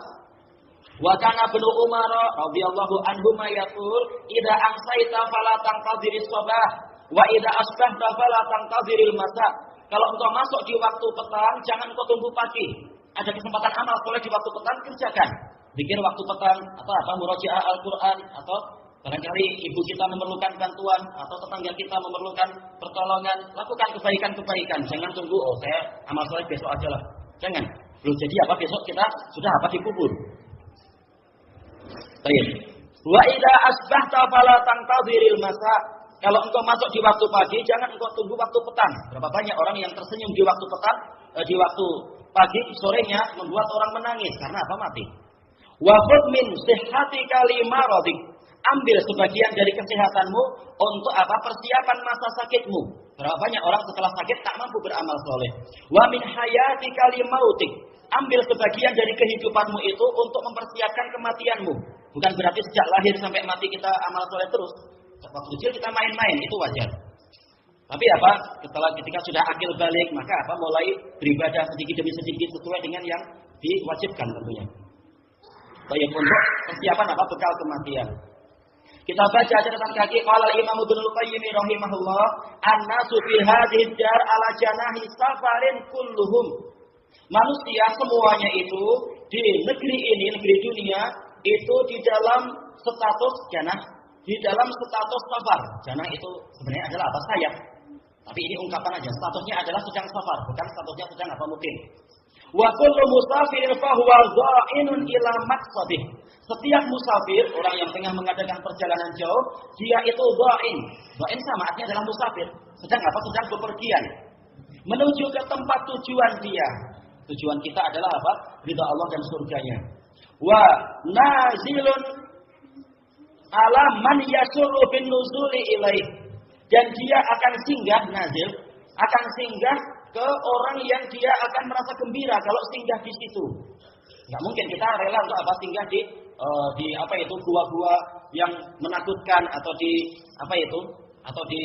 Wa kana ibnu Umar radhiyallahu anhu ma yaqul idza amsayta fala tantadhiris sabah wa idza asbahta fala tantadhiril masa. Kalau engkau masuk di waktu petang, jangan engkau tunggu pagi. Ada kesempatan amal soleh di waktu petang, kerjakan. Zikir waktu petang, atau apa, murojaah Al-Quran, atau barangkali ibu kita memerlukan bantuan, atau tetangga kita memerlukan pertolongan, lakukan kebaikan-kebaikan. Jangan tunggu, saya amal soleh besok aja lah. Jangan. Belum jadi apa, besok kita sudah apa dikubur. Baik. Wa idza asbahta fala tantadhiril masa. Kalau engkau masuk di waktu pagi, jangan engkau tunggu waktu petang. Berapa banyak orang yang tersenyum di waktu petang, di waktu pagi, sorenya membuat orang menangis karena apa? Mati. Wa khudh min sihhatika limaradik. Ambil sebagian dari kesehatanmu untuk apa? Persiapan masa sakitmu. Berapa banyak orang setelah sakit tak mampu beramal soleh. Wa min hayatika limautik. Ambil sebagian dari kehidupanmu itu untuk mempersiapkan kematianmu. Bukan berarti sejak lahir sampai mati kita amal soleh terus. Waktu kecil kita main-main, itu wajar. Tapi apa? Ketika sudah akil balik, maka apa? Mulai beribadah sedikit demi sedikit sesuai dengan yang diwajibkan tentunya. Baik, untuk persiapan apa? Bekal kematian. Kita baca catatan kaki qala Imam Ibnu Qayyim rahimahullah, an-nasu fi hadhihi dar ala janahi safarin kulluhum. Manusia semuanya itu di negeri ini, negeri dunia, itu di dalam status janah, di dalam status safar. Janah itu sebenarnya adalah apa? Sayap. Tapi ini ungkapan aja. Statusnya adalah sedang safar, bukan statusnya sedang apa mungkin. Wa kullu musafirin fa huwa dha'inun ila maqsadih. Setiap musafir, orang yang tengah mengadakan perjalanan jauh, dia itu dha'in. Dha'in sama artinya adalah musafir. Sedang apa? Sedang bepergian menuju ke tempat tujuan dia. Tujuan kita adalah apa? Ridha Allah dan surganya. Wa nazilun ala man yasurru bin nuzuli ilaih. Dan dia akan singgah, nazil, akan singgah ke orang yang dia akan merasa gembira kalau singgah di situ. Enggak mungkin kita rela untuk apa singgah di apa itu gua-gua yang menakutkan atau di apa itu atau di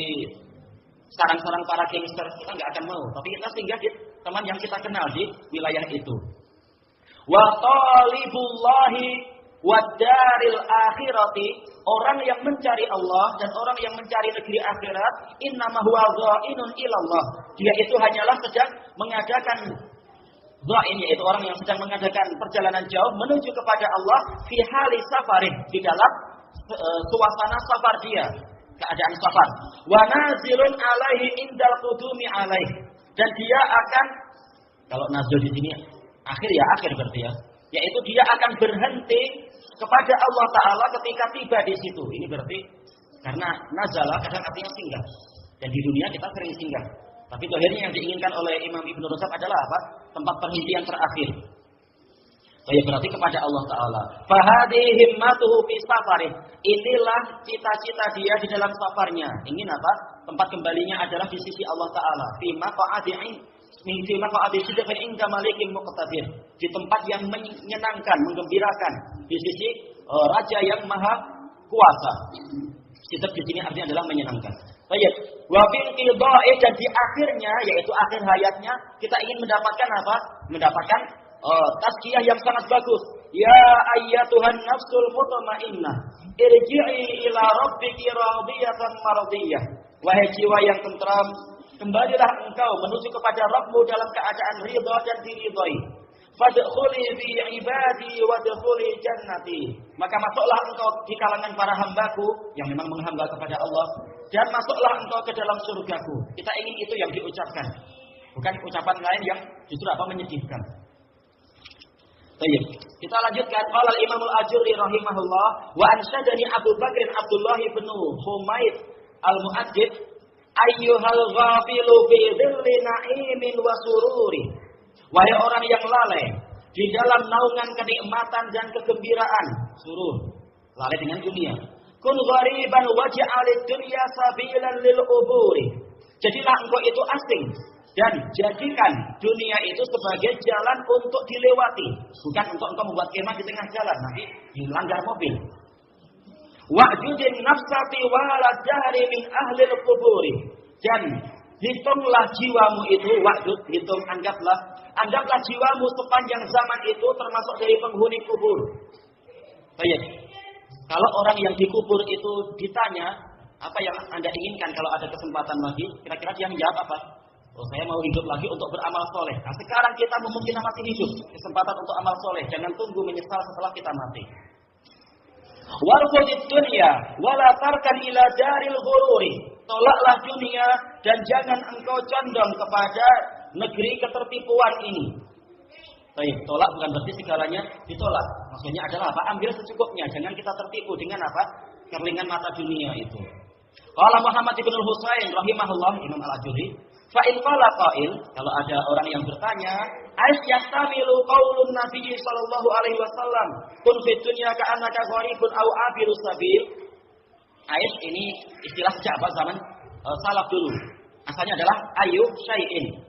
sarang-sarang para gangster, kita enggak akan mau. Tapi kita singgah di teman yang kita kenal di wilayah itu. Wa talibullahi wadaril akhirati, orang yang mencari Allah dan orang yang mencari negeri akhirat, innama huwa dha'inun ilallah. Dia itu hanyalah sedang mengadakan dha'in, yaitu orang yang sedang mengadakan perjalanan jauh menuju kepada Allah fi hali safarin, di dalam suasana safar dia, keadaan safar. Wa nazilun alaihi indal qudumi alaihi. Dan dia akan, kalau nazil di sini akhir berarti ya, yaitu dia akan berhenti kepada Allah Ta'ala ketika tiba di situ. Ini berarti karena nazala kadang artinya singgah. Dan di dunia kita sering singgah. Tapi akhirnya yang diinginkan oleh Imam Ibnu Rajab adalah apa? Tempat perhentian terakhir. Ya berarti kepada Allah Ta'ala. Fahadihi himmatuhu fi safarih. Inilah cita-cita dia di dalam safarnya. Ingin apa? Tempat kembalinya adalah di sisi Allah Ta'ala. Fima qa'adi sidqin inda malikin muqtadir. Di tempat yang menyenangkan, menggembirakan. Di sisi raja yang maha kuasa. Sidq di sini artinya adalah menyenangkan. Baik. Wa fil qidha'i, dan di akhirnya, yaitu akhir hayatnya, kita ingin mendapatkan apa? Mendapatkan tazkiyah yang sangat bagus. Ya ayyatuhan nafsul mutmainnah, irji'i ila rabbiki radiyatan mardiyah. Wahai jiwa yang tentram, kembalilah engkau menuju kepada Rabbmu dalam keadaan ridha dan diridhai. Fadkhuli fi ibadi wadkhuli jannati. Maka masuklah engkau di kalangan para hambaku yang memang menghamba kepada Allah, dan masuklah engkau ke dalam surgaku. Kita ingin itu yang diucapkan, bukan ucapan lain yang justru apa menyedihkan. Baik, kita lanjutkan. Qala al-Imam al-Ajurri rahimahullah, wa ansyadani Abu Bakr Abdullah bin Humaid al-Mu'addib, ayyuhal ghafilu fi dhilli na'imin wa sururi. Wahai orang yang lalai di dalam naungan kenikmatan dan kegembiraan, surur, lalai dengan dunia. Kun ghariban waj'alid dunya sabilan lil uburi. Jadilah engkau itu asing dan jadikan dunia itu sebagai jalan untuk dilewati, bukan untuk engkau membuat kemah di tengah jalan nanti dilanggar mobil. Wa'judin nafsati walad dahri min ahlil quburi. Dan hitunglah jiwamu itu, wa'jud, hitung, anggaplah jiwamu sepanjang zaman itu termasuk dari penghuni kubur. Baik. Kalau orang yang dikubur itu ditanya, apa yang Anda inginkan kalau ada kesempatan lagi? Kira-kira dia menjawab apa? Oh, saya mau hidup lagi untuk beramal soleh. Nah, sekarang kita memungkinkan masih hidup, kesempatan untuk amal soleh. Jangan tunggu menyesal setelah kita mati. Warfudid dunya wala tarkan ila daril ghururi. Tolaklah dunia dan jangan engkau condong kepada negeri ketertipuan ini. Baik, tolak bukan berarti segalanya ditolak. Maksudnya adalah apa? Ambil secukupnya. Jangan kita tertipu dengan apa? Kerlingan mata dunia itu. Qala Muhammad ibn al-Husain rahimahullah, Imam Al-Ajurri, fa in qala qail, kalau ada orang yang bertanya, ais yastamilu qaulun Nabi sallallahu alaihi wasallam, kun fid dunya ka'annaka gharibun aw abiru sabil. Ais ini istilah sejak zaman salaf dulu. Asalnya adalah ayu syai'in.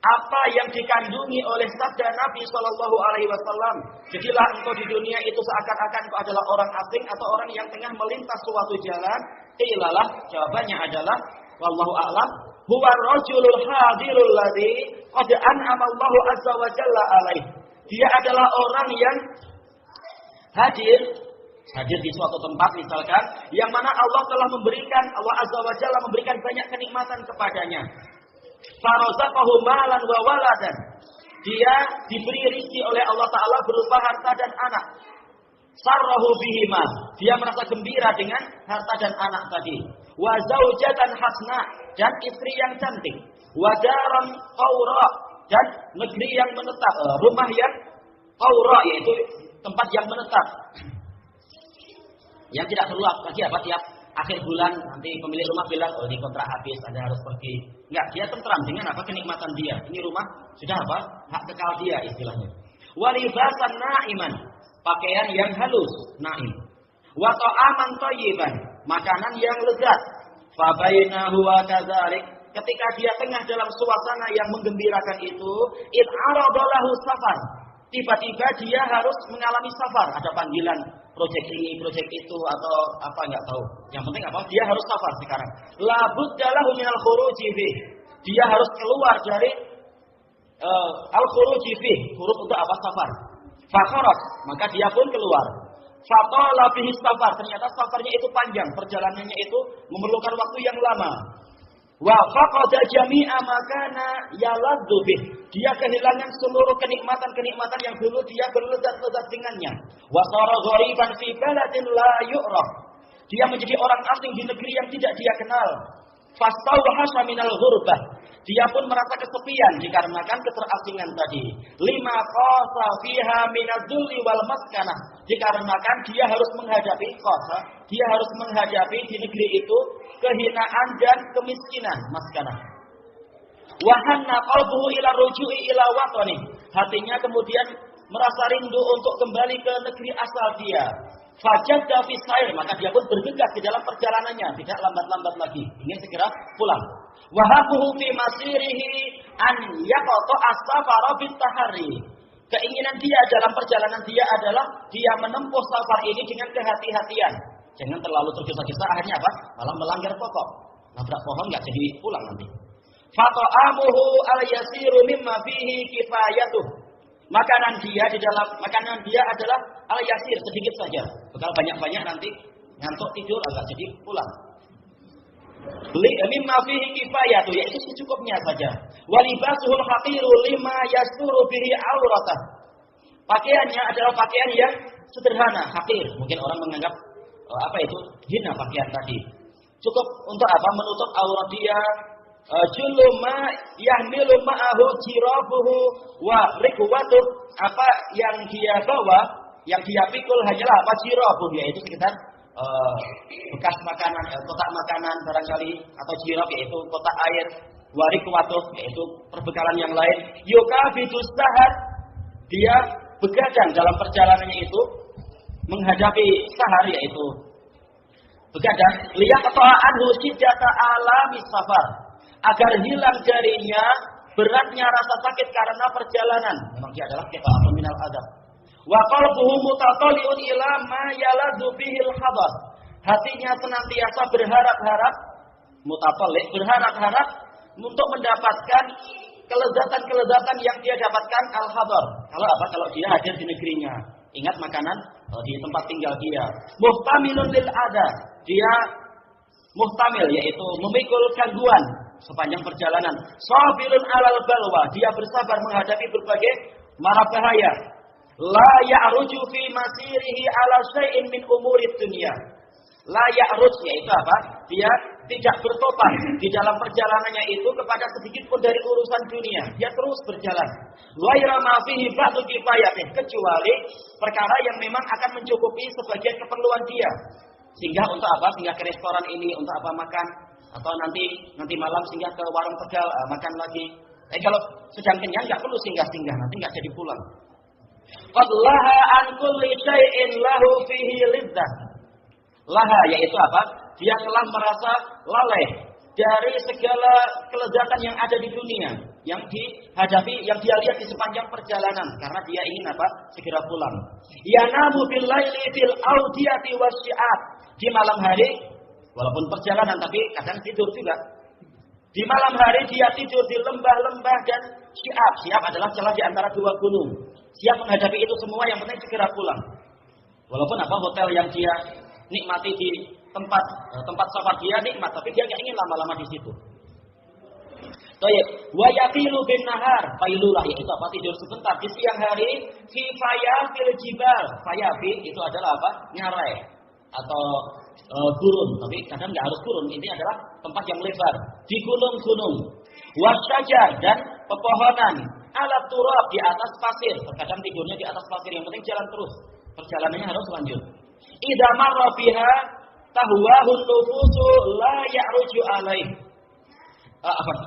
Apa yang dikandungi oleh sabda Nabi sallallahu alaihi wasallam, jadilah engkau di dunia itu seakan-akan engkau adalah orang asing atau orang yang tengah melintas suatu jalan. Ilalah, jawabannya adalah wallahu a'lam, huwa rajulul hadirul ladzi qad an'ama Allahu azza wa jalla alaihi. Dia adalah orang yang hadir di suatu tempat misalkan, yang mana Allah telah memberikan, Allah azza wa jalla memberikan banyak kenikmatan kepadanya. Farazaqahu malan wa waladan. Dia diberi rezeki oleh Allah Ta'ala berupa harta dan anak. Sarrahu bihima. Dia merasa gembira dengan harta dan anak tadi. Wa zaujatan hasna, dan istri yang cantik. Wa daran qawra, dan negeri yang menetap, rumah yang qawra, yaitu tempat yang menetap. Yang tidak perlu lagi apa tiap akhir bulan nanti pemilik rumah bilang, oh ini kontrak habis, Anda harus pergi. Enggak, dia tentram dengan apa? Kenikmatan dia. Ini rumah sudah apa? Hak kekal dia istilahnya. Walibasan na'iman, pakaian yang halus, na'im. Wa ta'aman thayyiban, makanan yang lezat. Fa bainahu wa kadzalik, ketika dia tengah dalam suasana yang menggembirakan itu, id aradalahu safar. Tiba-tiba dia harus mengalami safar, ada panggilan proyek ini, proyek itu, atau apa enggak tahu. Yang penting apa? Dia harus safar sekarang. La budda lahu minal khuruji fi. Dia harus keluar dari al-khuruji fi. Huruf untuk apa? Safar. Fa kharaj, maka dia pun keluar. Fa qala bihi safar. Ternyata safarnya itu panjang, perjalanannya itu memerlukan waktu yang lama. Wa faqada jami'a makana yaladdu bih. Dia kehilangan seluruh kenikmatan-kenikmatan yang dulu dia berlezat-lezat dengannya. Wa sara ghariban fi baladin la yu'raf. Dia menjadi orang asing di negeri yang tidak dia kenal. Fastawhasha minal ghurbah. Dia pun merasa kesepian dikarenakan keterasingan tadi. Lima qasa fiha minadz-dzulli wal maskanah. Dikarenakan dia harus menghadapi qasa, dia harus menghadapi di negeri itu kehinaan dan kemiskinan, maskanah. Wa hanna qalbuhu ila ruju'i ila watani. Hatinya kemudian merasa rindu untuk kembali ke negeri asal dia. Fajadda fi sair, maka dia pun bergegas di dalam perjalanannya, tidak lambat-lambat lagi, ingin segera pulang. Wa habuhu fi masirihi an yaqta as-safara bit tahari. Keinginan dia dalam perjalanan dia adalah dia menempuh safar ini dengan kehati-hatian. Jangan terlalu tergesa-gesa, akhirnya apa? Malah melanggar pokok. Nabrak pohon enggak jadi pulang nanti. Fata'amuhu al-yasiru mimma fihi kifayatuh. Makanan dia adalah al-yasir, sedikit saja. Bekal banyak-banyak nanti ngantuk tidur agak jadi pulang. Mimma fihi kifayatu, yaitu secukupnya saja. Walibasuhul haqiru lima yasturu bihi auratah. Pakaiannya adalah pakaian yang sederhana, haqir. Mungkin orang menganggap apa itu? Hina pakaian tadi. Cukup untuk apa? Menutup aurat dia. Juluma yahmilu ma'ahu jirabuhu wa rikwatuh. Apa yang dia bawa, yang dia pikul hanyalah apa? Jirabuh, yaitu sekitar bekas makanan, kotak makanan barangkali, atau jirab yaitu kotak air, warik watuh yaitu perbekalan yang lain. Yukafidus sahar, dia begadang dalam perjalanannya itu menghadapi sahar yaitu begadang. Liyaqta'anhu siddata alami safar, agar hilang darinya beratnya rasa sakit karena perjalanan. Memang dia adalah qita'atun minal adab. Wa qalbuhu mutatali'un ila ma yaladzu bihil hadar. Hatinya senantiasa berharap-harap, mutatali', berharap-harap untuk mendapatkan kelezatan-kelezatan yang dia dapatkan al-hadar. Kalau apa? Kalau dia hadir di negerinya. Ingat makanan di tempat tinggal dia. Muhtamilun lil ada. Dia muhtamil, yaitu memikul gangguan sepanjang perjalanan. Sabirun alal balwa. Dia bersabar menghadapi berbagai mara bahaya. La ya'ruju fi masirihi ala syai'in min umurid dunia. La ya'ruj, yaitu apa? Dia tidak bertopan di dalam perjalanannya itu kepada sedikit pun dari urusan dunia. Dia terus berjalan. Ghaira ma fihi ba'du kifayatih, kecuali perkara yang memang akan mencukupi sebagian keperluan dia. Sehingga untuk apa? Singgah ke restoran ini untuk apa? Makan. Atau nanti malam singgah ke warung Tegal, makan lagi. Kalau sedang kenyang nggak perlu singgah-singgah, nanti nggak jadi pulang. Qad laha an kulli syai'in lahu fihi lidzah. Laha yaitu apa? Dia telah merasa lalai dari segala kelezatan yang ada di dunia, yang dihadapi, yang dia lihat di sepanjang perjalanan, karena dia ingin apa? Segera pulang. Yanamu bil laili fil audiyati wasyi'at. Di malam hari, walaupun perjalanan tapi kadang tidur juga. Di malam hari dia tidur di lembah-lembah dan syi'ab. Syi'ab adalah celah di antara dua gunung. Siap menghadapi itu semua, yang penting segera pulang. Walaupun apa? Hotel yang dia nikmati di tempat safar dia nikmat, tapi dia nggak ingin lama-lama di situ. Baik, wa yaqilu bin nahar, failulah yaitu apa? Tidur sebentar di siang hari, fi fayafil jibal. Fayafi itu adalah apa? Ngarai atau gurun, tapi kadang nggak harus gurun. Ini adalah tempat yang lebar di gunung-gunung. Wasyajar, dan pepohonan. Alat turab, di atas pasir. Terkadang tidurnya di atas pasir, yang penting jalan terus. Perjalanannya harus lanjut. Idza marra biha tahwahun nufusu la ya'ruju alaih.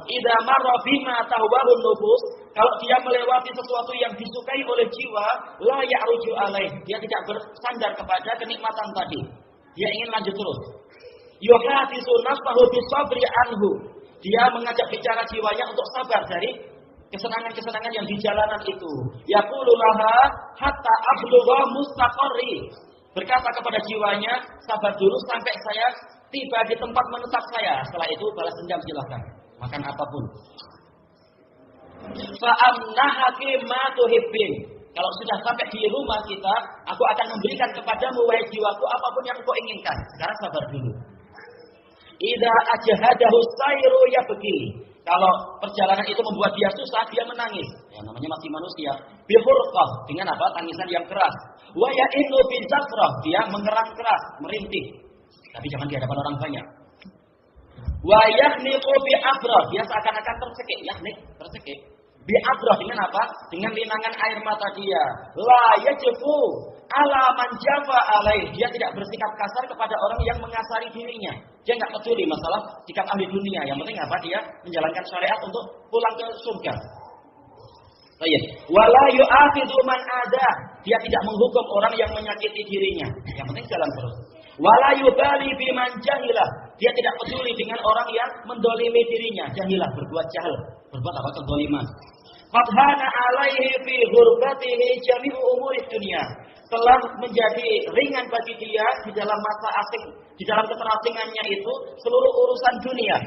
Idza marra bima tahwahun nufus, kalau dia melewati sesuatu yang disukai oleh jiwa, la ya'ruju alaih. Dia tidak bersandar kepada kenikmatan tadi. Dia ingin lanjut terus. Yuhadisu nafsahu bisabri anhu. Dia mengajak bicara jiwanya untuk sabar dari kesenangan-kesenangan yang di jalanan itu. Yaqulu laha hatta ablugha mustaqarri. Berkata kepada jiwanya, sabar dulu sampai saya tiba di tempat menetap saya. Setelah itu balas dendam silakan. Makan apapun. Fa amnahaki ma tuhibbin. Kalau sudah sampai di rumah kita, aku akan memberikan kepadamu wahai jiwaku apapun yang kau inginkan. Sekarang sabar dulu. Idza ajhadahu sayru yabki. Kalau perjalanan itu membuat dia susah, dia menangis. Ya, namanya masih manusia. Bihurqah, dengan apa? Tangisan yang keras. Wa ya'inu bizafrah, dia mengerang keras, merintih. Tapi jangan di hadapan orang banyak. Wa yahniqu bi'abrah, dia seakan-akan tersekik, tersekik. Bi'abrah dengan apa? Dengan linangan air mata dia. La yajfu ala man jafa alaih, dia tidak bersikap kasar kepada orang yang mengasari dirinya. Dia enggak peduli masalah sikap ahli dunia. Yang penting apa? Dia menjalankan syariat untuk pulang ke surga. Baik. Wala yu'akhidhu man ada, dia tidak menghukum orang yang menyakiti dirinya. Yang penting jalan terus. Wala yubali biman jahilah, dia tidak peduli dengan orang yang mendolimi dirinya. Jahilah, berbuat jahil, berbuat apa? Kedoliman. Fathana alaihi fi ghurbatihi jami'u umuri dunia, telah menjadi ringan bagi dia di dalam masa asing, di dalam keterasingannya itu seluruh urusan dunia.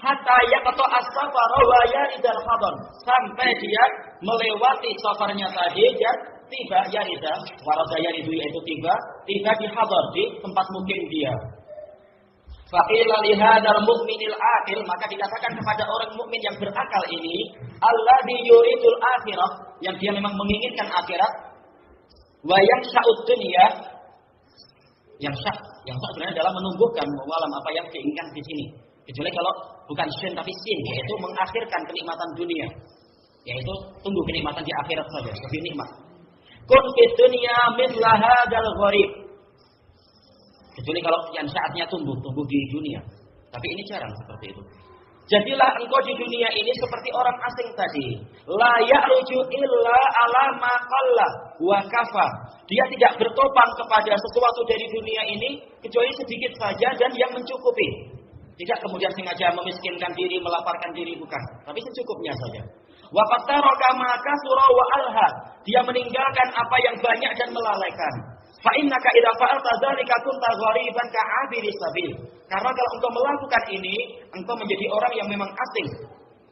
Hatta yaqta as-safar wa yaridal hadar, sampai dia melewati safarnya tadi dan tiba yarida, warada yaridu yaitu tiba di hadar, di tempat mukim dia. Faqila li hadzal mu'minil aqil, maka dikatakan kepada orang mukmin yang berakal ini, alladzi yuridul akhirah, yang dia memang menginginkan akhirat, wa yakhsha'ud dunya, yang sebenarnya adalah menumbuhkan walam apa yang diinginkan di sini. Kecuali kalau bukan syin tapi sin, yaitu mengakhirkan kenikmatan dunia, yaitu tunggu kenikmatan di akhirat saja, lebih nikmat. Kun fid dunya mithla hadzal gharib, kecuali kalau yang saatnya tumbuh di dunia. Tapi ini jarang seperti itu. Jadilah engkau di dunia ini seperti orang asing tadi. La ya'ruju illa ala ma qalla wa kafa. Dia tidak bertopang kepada sesuatu dari dunia ini kecuali sedikit saja dan yang mencukupi. Tidak kemudian sengaja memiskinkan diri, melaparkan diri, bukan. Tapi secukupnya saja. Wa qataraka ma kasura wa alha. Dia meninggalkan apa yang banyak dan melalaikan. Fa innaka idza fa'alta dzalika kunta ghariban ka'abiri sabil. Karena kalau engkau melakukan ini, engkau menjadi orang yang memang asing.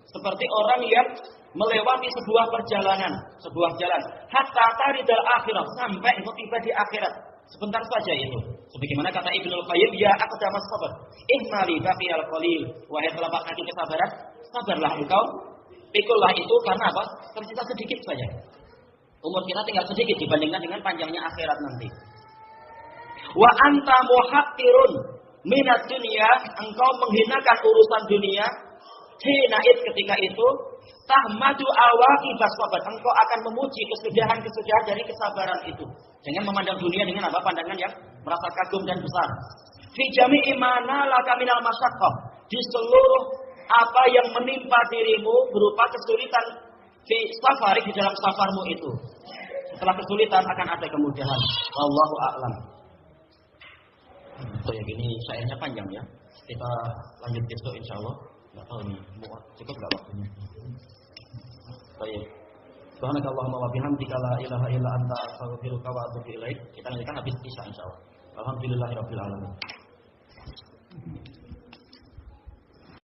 Seperti orang yang melewati sebuah perjalanan, sebuah jalan. Hatta taridal akhirah, sampai engkau tiba di akhirat. Sebentar saja itu. Sebagaimana kata Ibnul Qayyim, ya aqdamas sabar, ihmali baqiyal qalil. Wahai telapak kaki kesabaran, sabarlah engkau. Pikullah itu karena apa? Tersisa sedikit saja. Umur kita tinggal sedikit dibandingkan dengan panjangnya akhirat nanti. Wa anta muhaqqirun minad dunya, engkau menghinakan urusan dunia. Hinaid, ketika itu tahmadu awaqibas sabar, engkau akan memuji kesudahan-kesudahan dari kesabaran itu. Jangan memandang dunia dengan apa? Pandangan yang merasa kagum dan besar. Fi jami'i ma nalaka minal masyaqqah, di seluruh apa yang menimpa dirimu berupa kesulitan fi safari, di dalam safarmu itu. Setelah kesulitan akan ada kemudahan. Wallahu a'lam. So ya gini syairnya panjang ya. Kita lanjut besok insyaallah. Enggak tahu nih cukup enggak waktunya. Baik. Subhanakallahumma wa bihamdika la ilaha illa anta astaghfiruka wa atubu ilaik. Kita lanjutkan habis isya insyaallah. Alhamdulillahirabbil alamin.